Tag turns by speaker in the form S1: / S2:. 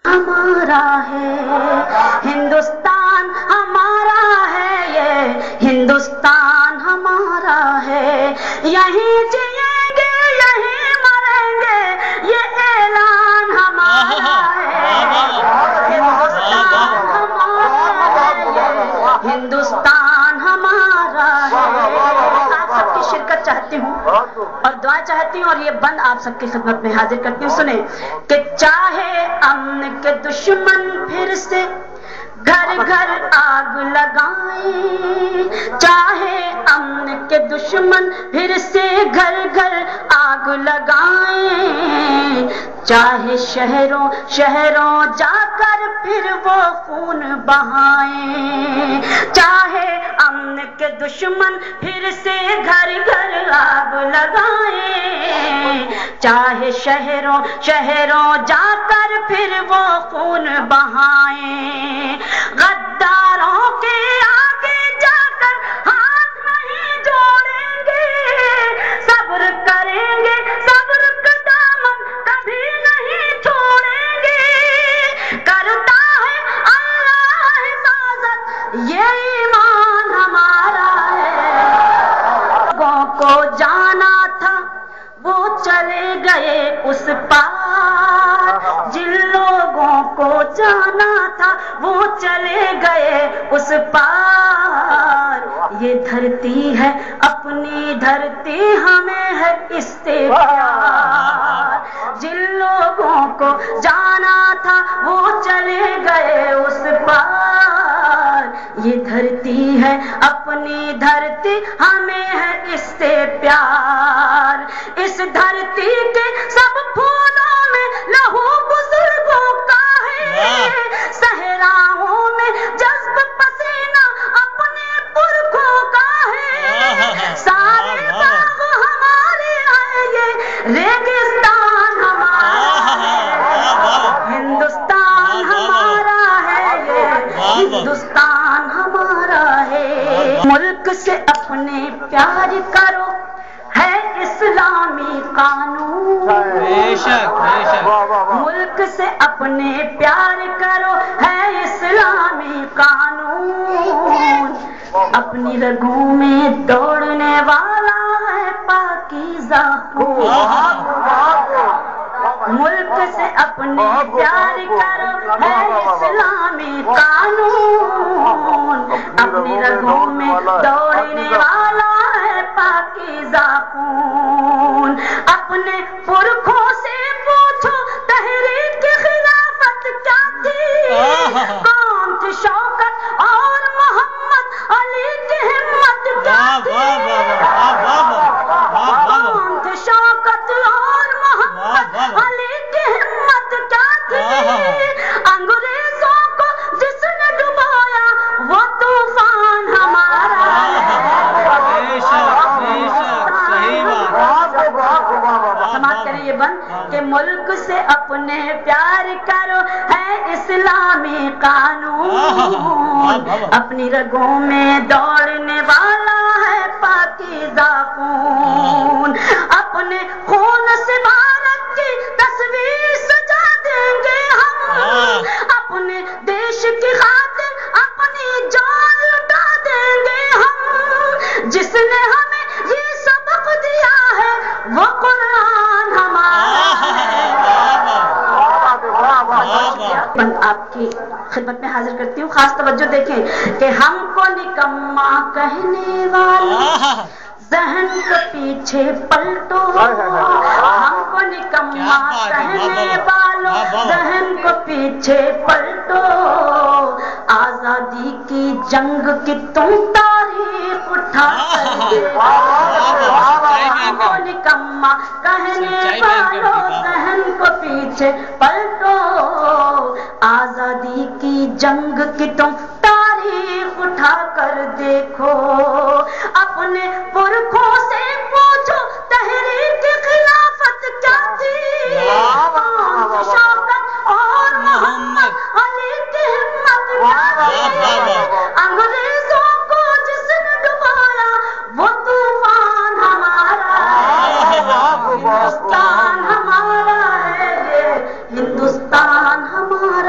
S1: ہمارا ہے ہندوستان ہمارا ہے، یہ ہندوستان ہمارا ہے، یہیں جئیں گے یہیں مریں گے، یہ اعلان ہمارا ہے، ہندوستان ہمارا ہے، یہ ہندوستان ہمارا ہے۔ آپ سب کی شرکت چاہتی ہوں اور دعا چاہتی ہوں، اور یہ بند آپ سب کی خدمت میں حاضر کرتی ہوں، سنیں کہ چاہے امن کے دشمن پھر سے گھر گھر آگ لگائیں، چاہے امن کے دشمن پھر سے گھر گھر آگ لگائیں، چاہے شہروں شہروں جا کر پھر وہ خون بہائیں، چاہے امن کے دشمن پھر سے گھر گھر آگ لگائیں، چاہے شہروں شہروں جا کر پھر وہ خون بہائیں، غداروں کے آگے جا کر ہاتھ نہیں جوڑیں گے، صبر کریں گے، صبر کا دامن کبھی نہیں چھوڑیں گے، کرتا ہے اللہ حفاظت یہ ایمان ہمارا ہے، لوگوں کو جانا تھا وہ چلے گئے اس پار، جن لوگوں کو جانا تھا وہ چلے گئے اس پار، یہ دھرتی ہے اپنی دھرتی ہمیں ہے اس سے پیار، جن لوگوں کو جانا تھا وہ چلے گئے اس پار، یہ دھرتی ہے اپنی دھرتی ہمیں ہے اس سے پیار، اس دھرتی کے سب پھولوں میں لہو بزرگوں کا ہے، صحراؤں میں جذب پسینہ اپنے پرکھوں کا ہے، سارے باغ ہمارے ہیں یہ ریگستان ہمارا ہے، ہندوستان ہمارا ہے، یہ ہندوستان ہمارا ہے، ملک سے اپنے پیار کرو ہے اسلامی قانون، ملک سے اپنے پیار کرو ہے اسلامی قانون، اپنی رگوں میں دوڑنے والا ہے پاکیزہ خون، ملک سے اپنے پیار کرو ہے اسلامی قانون، اپنی رگوں میں دوڑنے والا ہے پاکیزہ خون، اپنے پرکھوں سے پوچھو تحریک خلافت کیا تھی، کون تھی شوکت اور محمد علی کی ہمت کیا تھی، کون تھی شوکت اور محمد علی کی ہمت کیا تھی، انگریزوں کو جس نے ڈبویا وہ طوفان ہمارا ہے، سماعت کریں یہ بند کہ ملک سے اپنے پیار کرو ہے اسلامی قانون، اپنی رگوں میں دوڑنے والا ہے پاکیزہ خون، اپنے خون سے بھارت کی تصویر سجا دیں گے ہم، اپنے دیش کی خاطر اپنی جان لٹا دیں گے ہم، جس نے ہمیں یہ سبق دیا ہے وہ قرآن ہمارا ہے۔ آپ کی خدمت میں حاضر کرتی ہوں، خاص توجہ دیکھیں کہ ہم کو نکما کہنے والا ذہن کو پیچھے پلٹو، ہم کو نکما کہنے والوں ذہن کو پیچھے پلٹو، آزادی کی جنگ کی تم تاریخ اٹھا کر دیکھو، ہم کو نکما کہنے والوں ذہن کو پیچھے پلٹو، آزادی کی جنگ کی تم تاریخ اٹھا کر دیکھو، اپنے پرکھوں سے پوچھو تحریک خلافت کیا تھی، کون سی شوکت اور محمد علی کی ہمت کیا تھی، انگریزوں کو جس نے ڈبویا وہ طوفان ہمارا ہے، ہندوستان ہمارا ہے، یہ ہندوستان ہمارا